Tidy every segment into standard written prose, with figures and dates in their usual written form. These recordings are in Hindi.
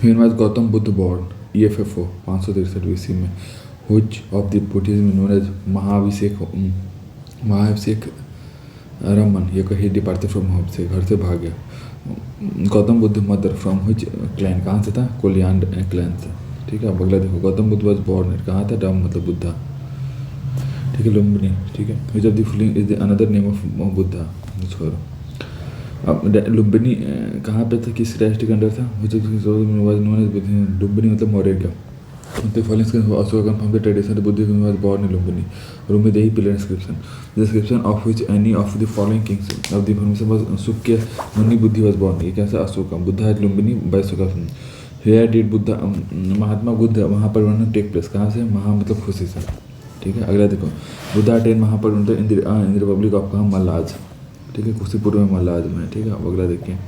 When was Gautam Buddha born? EFFO 563 BC में. Which of the Buddhism known as महाभिषेक Raman ये कही डिपार्चर फ्रॉम होम से घर से भाग गया. Gautam Buddha mother from which clan कहाँ से था? कोलियान क्लैन से. ठीक है. अब अगला देखो. गौतम बुद्ध वाज बोर्न कहाँ था? डम मतलब बुद्धा. ठीक है. लुम्बिनी. ठीक है. Which of the following is the another name of Buddha? छोड़ो. अब लुम्बिनी कहाँ पे था? किस राष्ट्र के अंडर था? Which of the was known as Lumbini मतलब मौर्य का. The following inscription also confirm the tradition that Buddhism was born in Lumbini. Room with the pillar inscription. The inscription of which any of the following kings of the information was Sukya Muni Buddhi was born. ये कैसा? Ashoka. Buddha at Lumbini by Sukya. Here did Buddha Mahatma Buddha Mahaparinirvana take place. कहाँ से? महा मतलब खुशी से. ठीक है. अगला देखो. Buddha attain Mahaparinirvana in the republic of कहाँ? मलाज. ठीक है. खुशीपुर में मलाज में. ठीक है. अगला देखिए.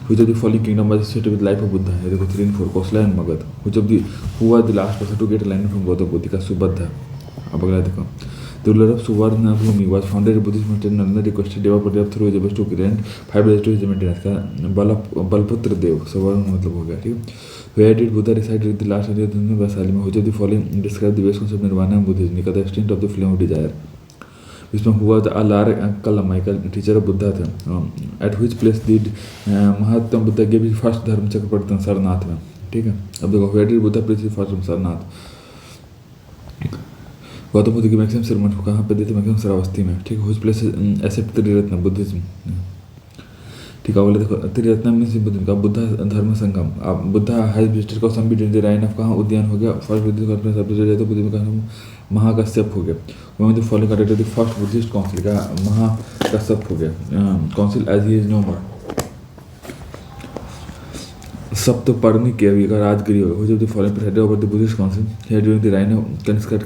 Which of the following kingdom was associated with life of Buddha? ये देखो 3 and 4 Kosala and Magad. Which of the who was the last person to get a line from Gautam Buddha? का सुबद्धा. अब अगला देखो. The ruler of Suvarnabhumi was founded a Buddhist monastery. Nanda requested Deva Pradip through his to grant 5 days to his maintenance. का बलपुत्र देव. सवर्ण मतलब हो गया. ठीक है. Where did Buddha reside with the last of the Vaisali में? Which of the following describe the base concept of Nirvana and Buddhism? The extent of the flame of desire. इसमें हुआ था अलार कलमाई का टीचर बुद्धा थे. At which place did Mahatma Buddha give first Dharmachakra पड़ते सरनाथ में. ठीक है. अब देखो. Where did Buddha place first Sarnath. Gautam Buddha की मैक्सिमम सेरेमनी कहाँ पे दी थी? मैक्सिमम श्रावस्ती में. ठीक है. Which place accept Triratna Buddhism. ठीक है. बोले देखो. त्रिरत्न मीन्स बुद्ध का बुद्धा धर्म संगम. अब Buddha has visited Kaushambi during the reign of कहाँ? उद्यान हो गया. फर्स्ट बुद्धिस्ट कॉन्फ्रेंस अब जाए तो बुद्ध में कहाँ? महाकश्यप हो गया. One of the following category the first Buddhist council का महाकश्यप हो गया. Council age he is no more. Saptaparni के का राजगिरी हो गया. जो the following president over the Buddhist council here during the reign of कनिष्कट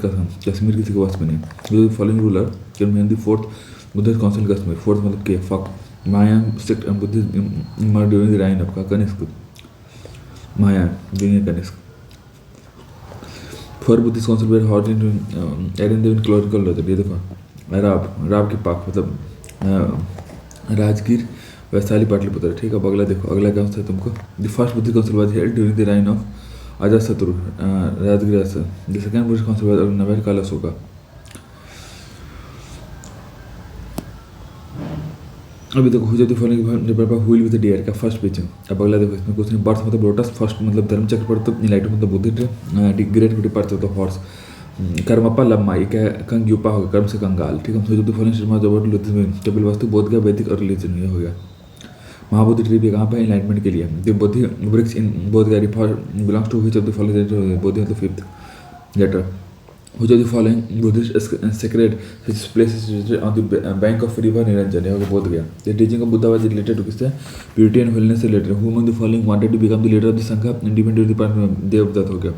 कश्मीर किसी के वश में नहीं. जो the following ruler can men the fourth Buddhist council Kashmir. Fourth मतलब के फक माया सेक्ट एंड बुद्धिस्ट मर ड्यूरिंग द राइन ऑफ का कनिष्क माया during Kanishka. For Buddhist council where hot in एरिन देवन क्लोरिकल रहते. ये देखो. राब के पाक मतलब राजगीर वैशाली पाटलिपुत्र. ठीक है. अब अगला देखो. अगला क्या है तुमको? The first Buddhist council was held during the reign of Ajatashatru Rajgir. The second Buddhist council was नवेर काल अशोका. अभी देखो. हुई फॉलोइंग हुई विद डियर का फर्स्ट पेज. अब अगला देखो. इसमें कुछ नहीं. बर्थ मतलब लोटस. फर्स्ट मतलब धर्म चक्र पर. तो इनलाइट मतलब Buddha. Great departure of the horse. कर्मपा लम्माई क्या कंग यूपा होगा. कर्म से कंगाल. ठीक है. जो फॉलोइंग स्टेटमेंट ओवर लुथिज्म टेबल वास्तु बोध गया वैदिक और रिलीजन. ये हो गया. महाबोधि ट्री भी कहाँ पे? इनलाइटमेंट के लिए. द बोधि वृक्ष in Bodh Gaya refer belongs to which of the following. Bodhi मतलब 5th letter. Which of the following Buddhist sacred places on the bank of river Niranjan? ये हो गया. बोध गया. The teaching of Buddha was related to किससे? Purity and holiness से related. Who among the following wanted to become the leader of the Sangha independent department? Devdutt हो गया.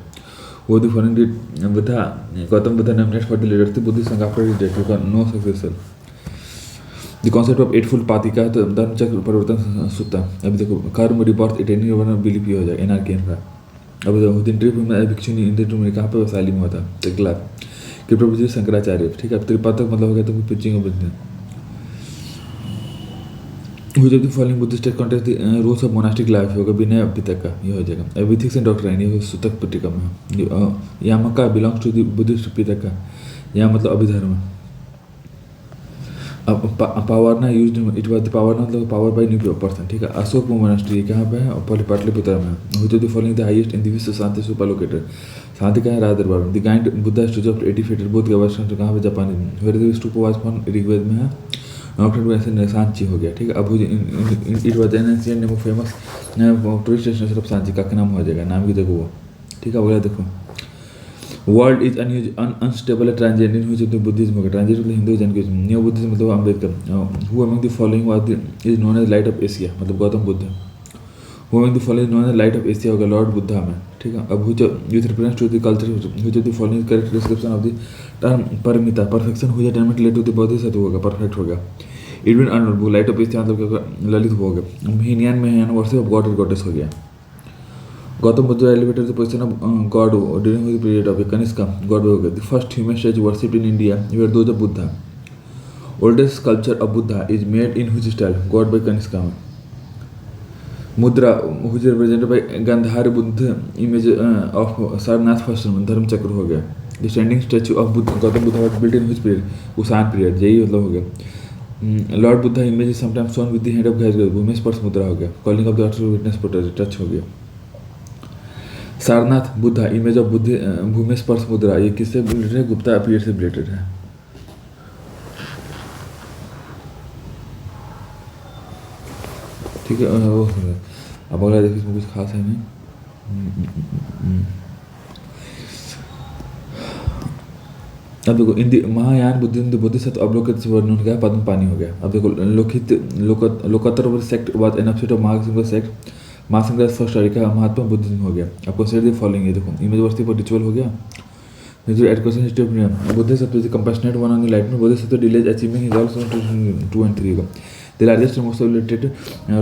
Who the following did Buddha Gautam Buddha nominated for the leader of the Buddhist Sangha after his death? Because no successor. The concept of eightfold path का तो धर्म चक्र परिवर्तन सूत्र. अभी देखो. कर्म रिबर्थ इटर्निटी वन बिलीफ हो जाएगा. एनआरके का. अब दिन ट्रिप में भिक्षुनी इन ट्रिप में कहाँ पे? वैशाली में होता. तिगला कृपा शंकराचार्य. ठीक है. अब त्रिपातक मतलब हो गया तो pitching of business. Which of the following Buddhist text contains the rules of monastic life? होगा विनय पिटका. ये हो जाएगा. Ethics and doctrine. ये सुतक पिटका में. Yamaka belongs to the Buddhist Pitaka. यहाँ मतलब अभिधर्म. अब पावर ना use it was the power मतलब पावर बाय न्यू पर्सन. ठीक है. अशोक मोनास्ट्री कहाँ पे है? पाटलिपुत्र में. Which of the following the highest in the Vishwa Shanti Stupa located. शांति का है राजदरबार. The guide Buddha statue of 80 feet Buddha का वर्षन कहाँ पे? जापान में. Where the stupa was found Rigveda में है. नॉट ऐसे सांची हो गया. ठीक है. अब it was an ancient name of famous tourist destination of Sanchi का नाम हो जाएगा. नाम की देखो वो. ठीक है. अगला देखो. World is unstable transient in which of the Buddhism होगा. ट्रांजेंट मतलब हिंदुइज्म के. न्यू बुद्धिज्म मतलब Ambedkar. Who among the following was is known as light of Asia मतलब Gautam Buddha. Who among the following known as light of Asia होगा लॉर्ड बुद्धा में. ठीक है. अब which with reference to the culture which of the following correct description of the term Paramita perfection हुई term related to the Bodhisattva होगा. परफेक्ट होगा. Edwin Arnold Light of Asia मतलब ललित हो गया. हीनियन में है वर्षिप ऑफ गॉड और गॉडेस हो गया. Gautam Buddha elevated the position of God during the period of Kanishka God. The first human statue worshipped in India were those of Buddha. Oldest sculpture of Buddha is made in which style? God by Kanishka. मुद्रा which is represented by Gandhar Buddha image of Sarnath first धर्म चक्र हो गया. The standing statue of Buddha Gautam Buddha was built in which period? Kushan period. यही मतलब हो गया. Lord Buddha image is sometimes shown with the hand of Gajra. भूमि स्पर्श मुद्रा हो गया. Calling of the daughter witness protest touch हो गया. सारनाथ बुद्धा इमेज ऑफ बुद्ध भूमि स्पर्श मुद्रा ये किससे रिलेटेड है? गुप्ता पीरियड से रिलेटेड है. ठीक है. वो अब अगला देखिए इसमें कुछ खास है नहीं. अब देखो in Mahayana Buddhism Bodhisattva Avalokiteshvara का पद्म पानी हो गया. अब देखो Lokottara sect was an upset of Mahasanghika sect. Mahasanghika का फर्स्ट का महात्मा बुद्धिज्म हो गया. अब कंसीडर द फॉलोइंग. ये देखो इमेज वर्सिटी पर रिचुअल हो गया. जो education history of Bodhisattva is compassionate one on the light में Bodhisattva delays achieving his also 2 and 3 का. The largest most related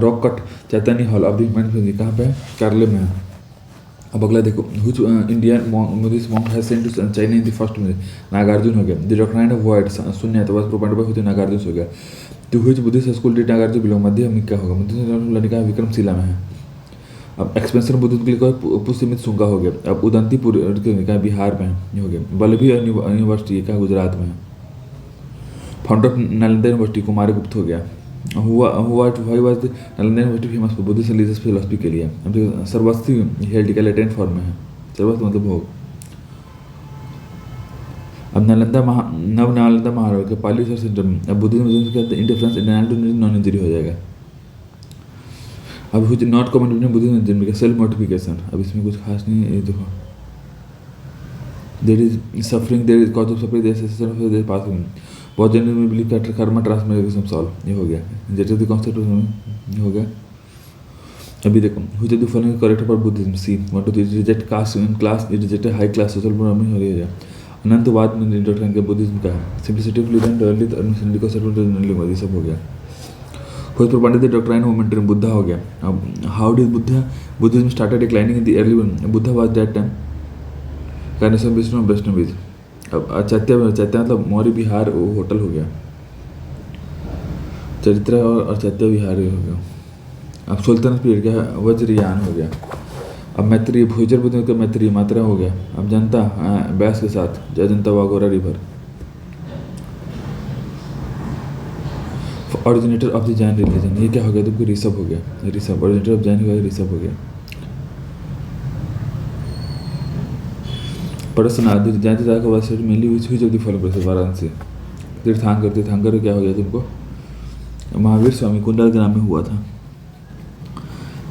rock cut Chaitya hall of the humanity कहाँ पे है? केरल में है. अब अगला देखो which Indian Buddhist monk has sent to China in the first में? नागार्जुन हो गया. द डॉक्ट्राइन ऑफ वर्ड शून्य तो बस प्रोपाइंड बाय होते नागार्जुन हो गया. तो which Buddhist school did Nagarjun belong? Madhyamika होगा. मध्यमिका विक्रमशिला में है. अब एक्सपेंशन बुद्धिज्म के लिए पुष्यमित सुंगा हो गया. अब उदंतीपुर का बिहार में हो गया. वल्लभी यूनिवर्सिटी का गुजरात में है. Founder of Nalanda university Kumaragupta हो गया. Nalanda university famous for Buddhist religious philosophy के लिए. अब सर्वस्ती हेल्ड का लेटेंट फॉर्म में है. सर्वस्ती मतलब भोग. अब नव नालंदा महाराज के पाली सर सेंटर में. अब बुद्धिज्म के इंटरफ्रेंस नॉन इंजरी हो जाएगा. अब कुछ not common between Buddhism and Jain self mortification. अब इसमें कुछ खास नहीं है. देखो there is suffering there is cause of suffering there is sense of there passing. बहुत जन में believe that karma transmission solve. ये हो गया. जेट द कांसेप्ट हो गया. अभी देखो which of the following correct for Buddhism? C 1 2 3 reject caste in class it reject high class social programming हो गया. अनंतवाद में इंट्रोडक्शन के बुद्धिज्म का है. Simplicity of living early admission को सर्वोपरि सब हो गया. खुद propounded the doctrine moment Buddha हो गया. अब how did Buddhism started declining in the early Buddha was that time carnation Vishnu वैष्णवीज. अब चैत्य मतलब मौर्य विहार होटल हो गया. चरित्र और चैत्य विहार हो गया. अब सुल्तानत पीरियड क्या है? वज्रयान हो गया. अब मैत्री भूजर बुद्ध का मैत्री मात्रा हो गया. अब जनता बैस के साथ जय जनता वागोरा river. Originator of the Jain religion ये क्या हो गया? तुमको ऋषभ हो गया. ऋषभ ऑरिजिनेटर ऑफ जैन का ऋषभ हो गया. परसनाथ जैन का वास्तव mainly which of the following places? Varanasi. तीर्थंकर क्या हो गया तुमको? महावीर स्वामी कुंडा ग्राम में हुआ था.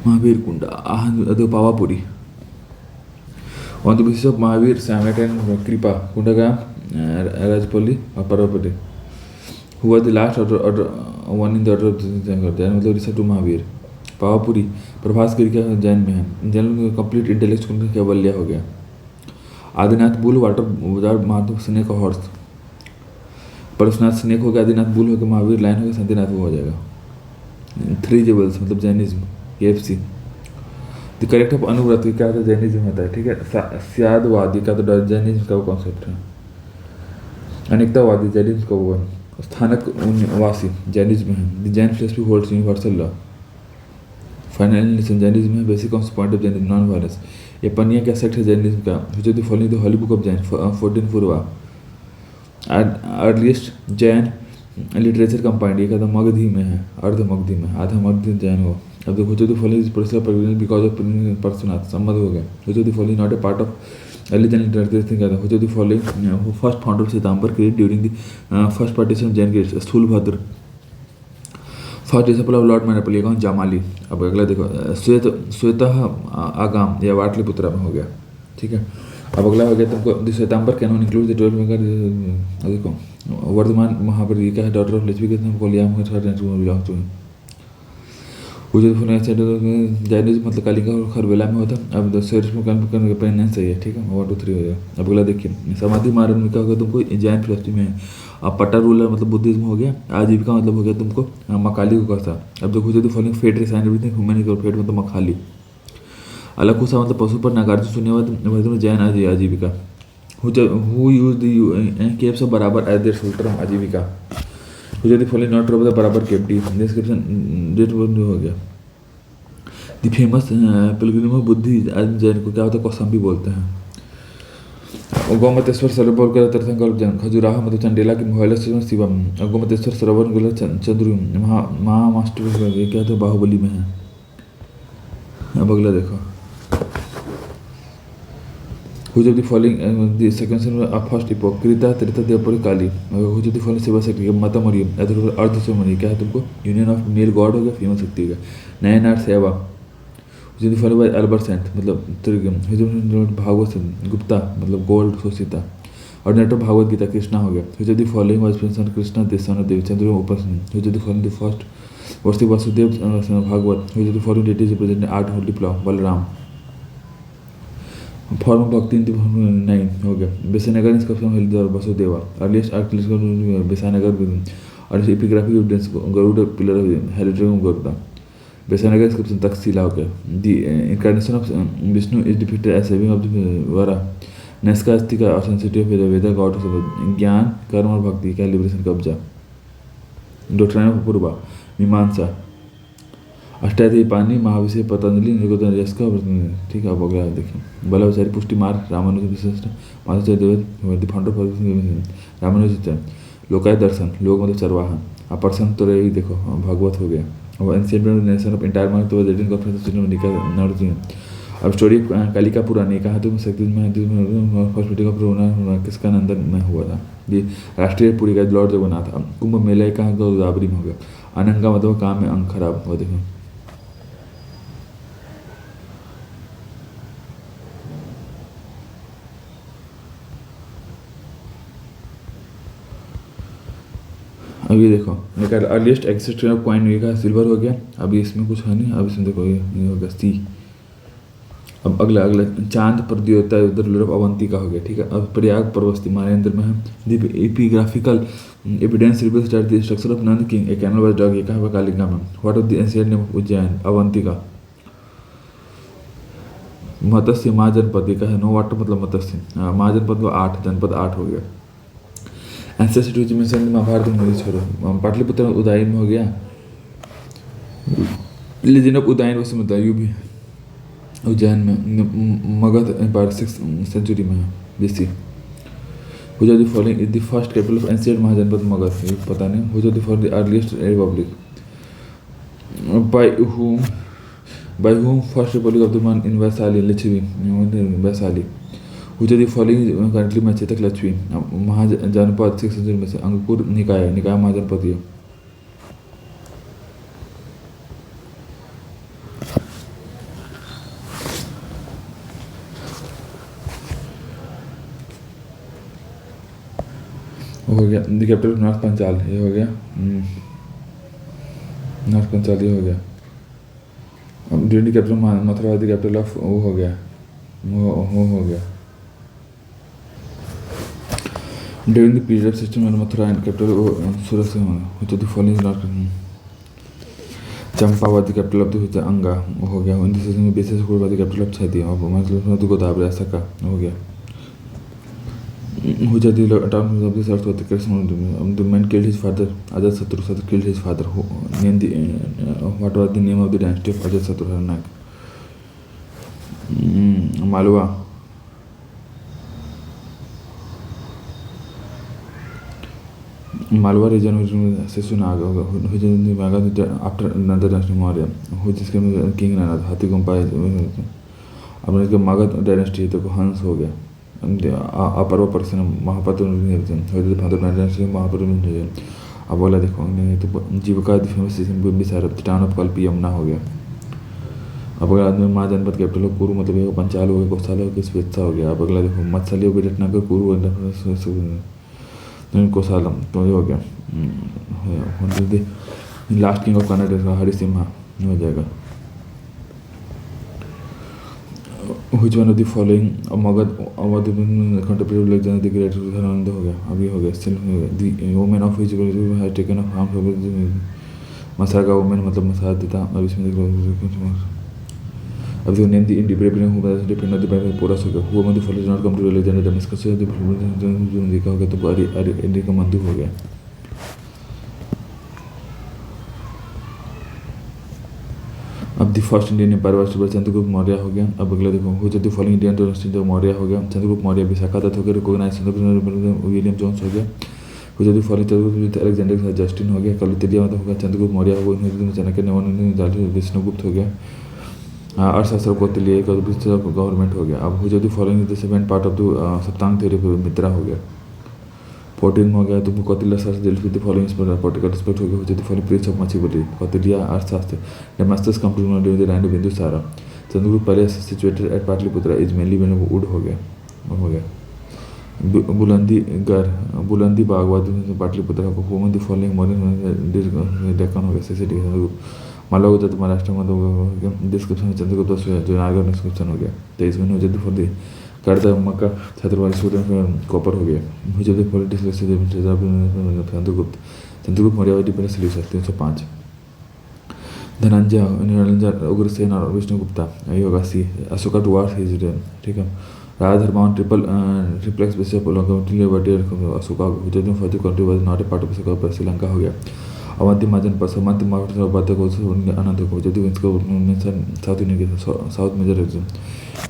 Mahavir Kunda Pawapuri. On the basis of Mahavir सैमेट एंड कृपा कुंडा ग्राम राजपल्ली और पर्वपल्ली हुआ the last order one in the order of Jain मतलब ऋषभ टू महावीर. पावापुरी प्रभास गिरी का जैन में है. जैन कंप्लीट इंटेलेक्ट केवल्या हो गया. आदिनाथ बुल वाटर महात्मा स्नेक हॉर्स. परशुनाथ स्नेक हो गया. आदिनाथ बुल हो गया. महावीर लाइन हो गया. शांतिनाथ वो हो जाएगा. 3 जेबल्स मतलब Jainism KFC. The correct of Anuvrat क्या होता है? जैनिज्म होता है. ठीक है. स्यादवादी का तो जैनिज्म का वो कॉन्सेप्ट है. अनेकतावादी जैनिज्म का वो स्थानक वासी जैनिज्म है. The Jain philosophy holds universal law. Final Jainism है. Basic point of Jainism non violence. ये पनिया क्या सेक्ट है जैनिज्म का? जो the following the holy book of Jain 14 Purva. Earliest Jain literature compiled ये कहता मगधी में है. अर्ध मगधी में आधा मगधी जैन हो. अब देखो जो the following because of Parshvanath संबंध हो गया. जो the following not a part of early Jain literature कहता है. जो the following first founder Shvetambar create during the first partition of Jain greats. Sthulabhadra first disciple of lord मैनापली कौन? जामाली. अब अगला देखो श्वेत आगाम या वाटलिपुत्रा में हो गया. ठीक है. अब अगला हो गया तुमको Shvetambara canon include the 12 mega. देखो वर्धमान महाबली का है डॉटर ऑफ लिचवी के कोलियाम के third and belong to Jainism मतलब कालिका और खरबेला में होता. अब पेनेंस है. ठीक है. 1 2 3 हो गया. अब अगला देखिए समाधि मार्ग में क्या होगा तुमको? जैन फिलोसफी में. अब पट्टा रूलर मतलब बुद्धिज्म हो गया. आजीविका मतलब हो गया तुमको मकाली को कहता. अब देखो जो following fate resign everything human fate मतलब मखाली. अलकुसा मतलब पशु पर नागार्जुन शून्यवाद जैन आजीविका. Who use the keeps of बराबर एज देयर शोल्डर आजीविका. जो फॉलोइंग नॉट बराबर केप डी डिस्क्रिप्शन डेट हो गया. द फेमस पिलग्रिम ऑफ बुद्धि जैन को क्या होता है कौशाम्बी बोलते हैं। और गोमतेश्वर सरोवर गल तीर्थंकर जैन खजुराहो मतलब चंडेला की मोहल्ला शिवम और गोमतेश्वर सरोवर गल चंद्र महामास्टर ये क्या तो बाहुबली में है। अब अगला देखो Which of the following the sequence of first epoch कृता त्रेता द्वापर काली which of the following सेवा शक्ति माता मरियम या तो अर्ध सेरेमनी क्या है तुमको यूनियन ऑफ मेल गॉड हो गया फीमेल शक्ति का नयनार सेवा which of the following by Albert saint मतलब त्रिगम which of the Bhagavat Gupta मतलब गोल्ड सोसिता और नेट भागवत गीता कृष्णा हो गया which of the following was present Krishna देशन देवचंद्र उपासन which of the following the first was the Vasudev Bhagavata which of the following deities represent art holy plow Balram form bhakti 9 हो गया बेसानगर इसका form Haridwar Vasudeva earliest archaeological Besnagar और epigraphic evidence Garuda pillar heritage Garuda Besnagar इसका तक्षशिला हो गया the incarnation of Vishnu is depicted as saving of the वरा नस्का अस्थि का authenticity of Veda god of ज्ञान कर्म और भक्ति का लिबरेशन कब्जा डॉक्ट्राइन ऑफ पूर्वा मीमांसा अष्टाध्यायी पानी महाविषय पतंजलि निर्गोधन यश का ठीक है। अब अगला देखिए बलाचारी पुष्टि मार्ग रामानुज विशिष्ट माधुचार्य देव फाउंडर रामानुज लोकाय दर्शन लोक मतलब चरवाहा अपर्सन तो रही देखो भागवत हो गया और एंशिएंट नेशन ऑफ इंटायर मार्ग तो लेटिन कॉन्फ्रेंस निकाल। अब स्टोरी कालिका पुरानी कहा तुम शक्ति में फर्स्ट मीटिंग ऑफ किसका नंदन में हुआ था ये राष्ट्रीय पुरी का लॉर्ड जगन्नाथ। अब कुंभ मेला कहाँ गोदावरी में हो गया अनंगा मतलब काम में अंग खराब हुआ देखो। अभी देखो निकाल अर्लीस्ट एक्सिस्टेंट ऑफ कॉइन ये का सिल्वर हो गया। अभी इसमें कुछ है नहीं। अब इसमें देखो ये हो गया सी। अब अगला अगला चांद पर देवता उधर लुरफ अवंतिका हो गया ठीक है। अब प्रयाग पर्वस्ती मानेंद्र में है the epigraphical evidence reveals that the structure of Nanda king a canal was dug ये कहा हुआ कालिका में what of the ancient name of Ujjain Avantika Matsya Mahajanapada ये कहा नो वाटर मतलब मत्स्य महाजनपद को 8 जनपद 8 हो गया। एंसेस्ट्री जो मेंशन महाभारत में छोड़ो पाटलिपुत्र उदयन में हो गया लेजेंड ऑफ उदयन वैसे मतलब यू भी उज्जैन में मगध एम्पायर 6th सेंचुरी में है बीसी। हो जाती following is the first capital of ancient Mahajanapada Magadha ये पता नहीं। हो जाती for the earliest republic by whom first republic of the man in Vaishali Licchavi Vaishali. हो जाती फॉलोइंग करंटली में चेतक लक्ष्मी महाजनपद 6th सेंचुरी में से अंकुर निकाय निकाय महाजनपद ये हो गया। द कैपिटल नॉर्थ पंचाल ये हो गया नॉर्थ पंचाल ये हो गया। अब during the capital Mathura the capital of वो हो गया वो हो गया। During the period of system में मथुरा एंड कैपिटल सूरत से होता the following not Champawat capital of the अंगा हो गया। इन दिस में बेसिस को बाद कैपिटल ऑफ छाती और मतलब गोदावरी ऐसा का हो गया। हो जाती टाउन ऑफ द साउथ होते Krishna the man killed his father Ajatashatru killed his father name the what was the name of the dynasty of Ajatashatru Haryanka Malwa Malwa region से सुना आफ्टर नंदर डायनेस्टी मौर्य हो जिसके किंग नाना हाथी गुम्पा अब इसके मगध डायनेस्टी तो हंस हो गया। अपर्व पर्सन महापात्र महापात्र। अब बोला देखो तो जीविका फेमस बिसार टाउन ऑफ कल्पी यमुना हो गया। अब अगला आदमी माँ जनपद कैपिटल हो कुरु मतलब ये पंचाल हो गया कोसाल हो गया स्वेच्छा हो गया। अब अगला देखो मत्सली हो गया रत्नाकर कुरु कोसालम तो ये हो गया। लास्ट किंग ऑफ कर्नाटक हरिसिम्हा हो जाएगा। Which one of the following Magadh Awadh contemporary legend the great Dhanananda हो गया। अभी हो गया स्टिल हो गया। the woman of which has taken of harm मसागा woman मतलब मसाज देता। अब इसमें देखो अब जो नेम दी इंडिपेंडेंट हो गया डिपेंड ऑन द बाय पूरा हो गया। वो मतलब follow not come to legend Damascus जो देखा हो गया तो अरे इंडिया का मंदू हो गया। अब the first Indian empire was Chandragupta Maurya हो गया। अब अगला देखो who the following Indian dynasty Maurya हो गया, चंद्रगुप्त मौर्य, विशाखा दत्त हो गया, रिकॉग्नाइज विलियम जोन्स हो गया। Who the following Chandragupta Alexander Justin हो गया, कलुतिया मतलब होगा चंद्रगुप्त मौर्य हो गया, चाणक्य ने विष्णुगुप्त हो गया। अर्थशास्त्र कौटिल्य एक गवर्नमेंट हो गया। अब who the following the seventh part of the Saptanga theory Mitra हो गया। 14 हो गया तो कौटिल्य शास्त्र deals with the following particular aspect हो गया, which is the following preach of Machibali, Kautilya अर्थशास्त्र, Damascus come to know during the reign of Bindusara, Chandragupta palace situated at Patliputra is mainly made of wood हो गया। बुलंदी बागवाद पाटलिपुत्र को home the following modern Deccan हो गया, सिटी चंद्रगुप्त मालवा गुजरात महाराष्ट्र में डिस्क्रिप्शन चंद्रगुप्त जो नागर डिस्क्रिप्शन हो गया। 23 में हो जाती फॉर करता मक्का छत्रवाली स्टूडेंट कॉपर हो गया। मुझे पॉलिटिक्स चंद्रगुप्त मौर्य डिपेंडेंस 305। धनंजय उग्रसेन और विष्णुगुप्ता ये होगा सी। अशोका टुवार्ड्स हिज ठीक है। राजा धर्मावन ट्रिप्लेक्स बिशप अशोका गुजरात फौजी country was not a part of Sri Lanka हो गया। अवंती महाजन पर समंत बात को आनंद को जो साउथ इंडिया के south major region.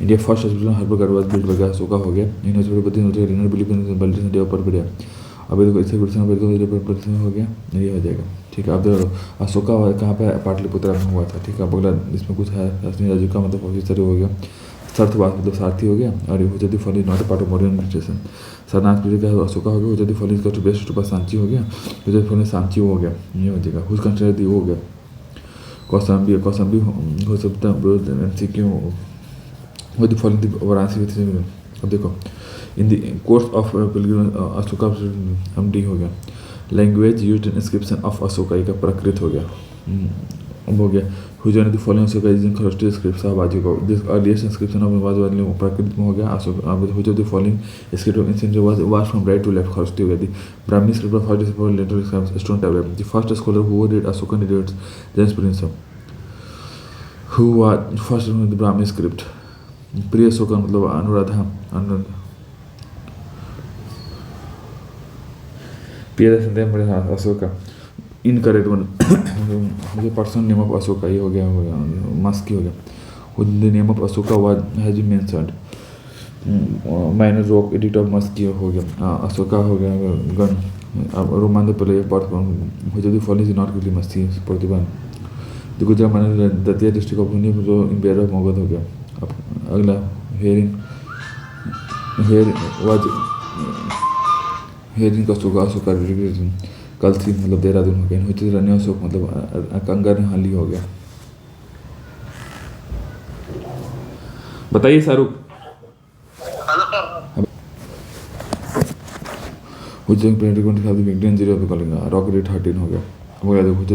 India first hospital herbal was build वगैरह अशोका हो गया। यूनिवर्सिटी बिलीव इन बल्टिसन डे पर बढ़िया। अभी देखो इससे क्वेश्चन हो गया, ये हो जाएगा ठीक है। अब देखो अशोका कहाँ पे पाटलिपुत्र में हुआ था ठीक है। अब अगला इसमें कुछ है राजू का मतलब ऑफिसर हो गया। सर्थवास मतलब सारथी हो गया। और which the following not part of modern administration. Sarnath पीढ़ी का अशोका हो गया। हुजदी फॉली का to best to pass Sanchi हो गया। हुजदी फॉली सांची हो गया, ये हो जाएगा। हुज कंसिडर दी हो गया। कौसंबी हो सकता है एमसीक्यू हो द फॉलोइंग वाराणसी विद। अब देखो in the course of Ashoka हम डी हो गया। Language used in inscription of Ashoka का प्रकृत हो गया। अब हो गया which the following Ashoka is in Kharosthi script शाहबाजी को दिस अर्लीस्ट इंस्क्रिप्शन ऑफ वाली प्रकृत में हो गया। Ashok which the following script of ancient was from right to left Kharosthi हो गया। The Brahmi script of first for letter stone tablet. The first scholar who read Ashoka reads James prince who was first the Brahmi script. प्रिय अशोका मतलब अनुराधा अशोका इनकरेक्ट वन मुझे पर्सन नेम ऑफ अशोका ये हो गया मस्की हो गया। The name of Ashoka was has been mentioned. Minor rock edit of Maski हो गया। अशोका हो गया गन। अब रोमान द प्ले पार्ट हो जाती फॉलोइंग इज नॉट रियली मस्ती प्रतिभा। द गुजरात माने दतिया डिस्ट्रिक्ट ऑफ यूनियन जो इंपेयर ऑफ मगध हो गया। अब अगला हेयर का अशोका कलथी मतलब देहरादून हो गया। हुई रन्य अशोक मतलब कंगर हाली हो गया। बताइए शाहरुख। रॉकेट 13 हो गया।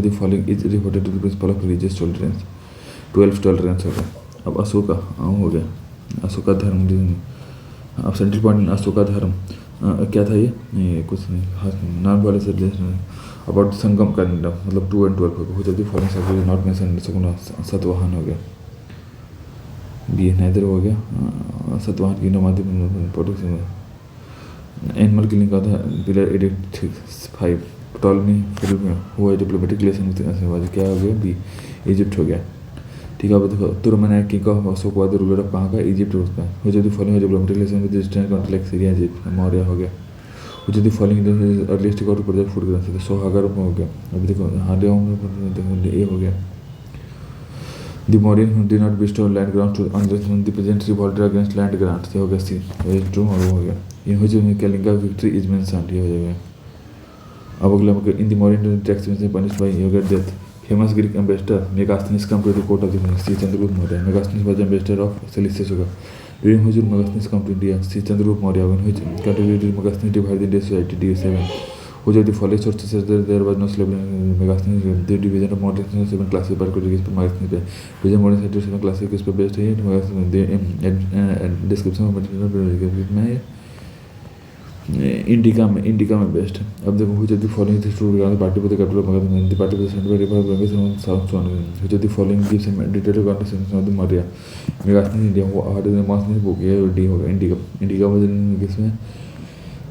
Following is reported to the principle of religious tolerance 12 tolerance हो गया। अब अशोका हो गया। अशोका धर्म अब सेंट्रल पॉइंट अशोका धर्म क्या था ये कुछ नहीं नाम वाले से अबाउट संगम का मतलब 2 and 12 हो जाती फॉलोइंग सब नॉट मेंशन सतवाहन हो गया। बी नैदर हो गया। सतवाहन की नमादि प्रोडक्शन एनिमल किलिंग का था। पिलर एडिक्ट 5 टॉलमी फिर हुआ डिप्लोमेटिक रिलेशन क्या हो गया। बी इजिप्ट हो गया ठीक है। अब देखो तुर्कमेनिस्तान किंग ऑफ अशोकवाद रूलर ऑफ कहाँ का इजिप्ट उसका। हो जाती following diplomatic relation with eastern country like Syria Egypt Maurya हो गया। हो जाती following earliest got project food currency 100,000 हो गया। अभी देखो हार्डे ये हो गया। The Mauryan did not bestow land grant to the present revolt against land grant से हो गया। सी ट्रू हो गया। ये हो जाए कलिंगा विक्ट्री इज मेंशन्ड ये हो जाएगा। अब अगला इन द मौर्यन टैक्स में punished by your death. Famous Greek ambassador Megasthenes came to the court of the सी Chandragupta Maurya. Megasthenes was ambassador of Seleucus होगा। During which Megasthenes came to India सी Chandragupta Maurya when which contributed Megasthenes divided India society D7। Which the following sources there was no slavery in Megasthenes the division of modern 7 classes पर कोडिंग पर मेगास्थनीज पे डिवीजन मॉडर्न 7 क्लासेस किस पे बेस्ड है मेगास्थनीज डिस्क्रिप्शन में इंडिका में बेस्ट। अब देखो हुई जाती फॉलोइंग थी to regard participate capital of Magadha the participate center refer Bengal south Son हुई जाती फॉलोइंग गिव्स एम detail context of the Maurya Megasthenes India हार्ड द मास्टनी बुक ये डी होगा। इंडिका वाज किसमें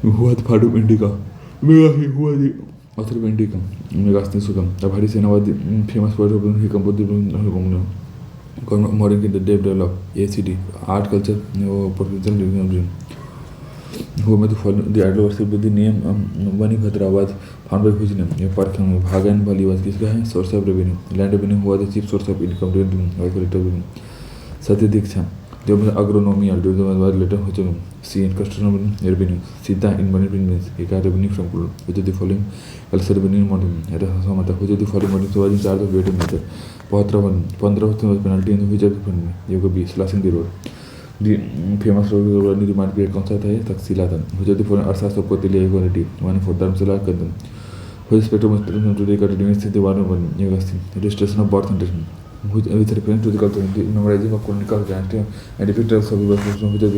हुआ था पार्ट ऑफ इंडिका मेगा हुआ the author of Indica Megasthenes सुगम। अब हरी सेनावादी famous word of he compose the modern की डेवलप ACD आर्ट कल्चर वो potential who made the adversary with the name Bani Bhadrabad found by whose name a park Bhagan Bali was this guy source of revenue land revenue was the chief source of income during revenue Satya Diksha जो agronomy और was later which see in customer revenue Sita in money means he got revenue from Kulu which is the following also revenue model at a Samata which is the following model was in charge of weighted method Patra 15 penalty in which of the you could be slashing the road famous road निर्माण पीरियड कौन सा था ये तकसीला था हुजूर फॉर अरसा को तिले क्वालिटी वन फॉर धर्मशाला कदम हुज स्पेक्ट्रम टुडे का यूनिवर्सिटी दीवार में बन university registration of birth and whose with reference to the culture memorising of chronicle gangster and difficult सब वर्क फ्रॉम हुजूर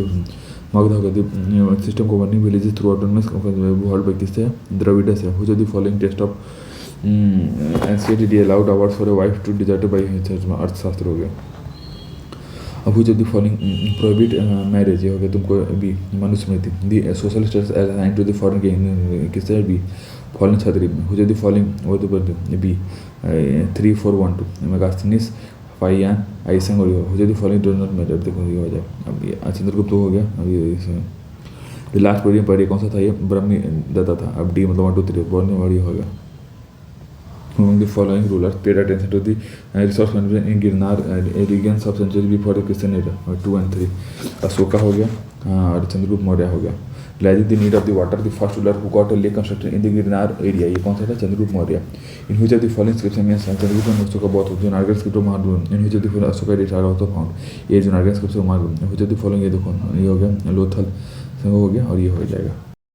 मगधा का द सिस्टम को बनी villages throughout the world by किस से द्रविड़ से हुजूर the following test of NCERT allowed awards for a wife to desert by Arthashastra हो गया अब हुई जब दी फॉलोइंग प्रोहिबिट मैरिज ये हो गया तुमको भी Manusmriti the social status align to the foreign के किससे भी फॉलोइंग छतरी में हुई जब दी फॉलोइंग वो तो बी 3412 मेगास्थनीस फाइयान आइसंग और हुई जब the following do not matter देखो ये हो जाए अब ये चंद्रगुप्त हो गया अब ये लास्ट पढ़िए कौन सा था ये ब्रह्मी दत्ता था अब डी मतलब 1 2 3 बोलने वाली हो गया among the following rulers paid attention to the resource management in Girnar regions of century before the Christian era 2 and 3 Ashoka हो गया और चंद्रगुप्त मौर्य हो गया realizing the need of the water the first ruler who got a lake constructed in the Girnar area ये कौन सा था Chandragupta Maurya in which of the following scripts means Chandragupta और अशोका बहुत होते हैं नारगल स्क्रिप्ट महान in which of the following Ashoka data also found ये जो नारगल स्क्रिप्ट महान in which of the following ये देखो ये हो गया लोथल हो गया और ये हो जाएगा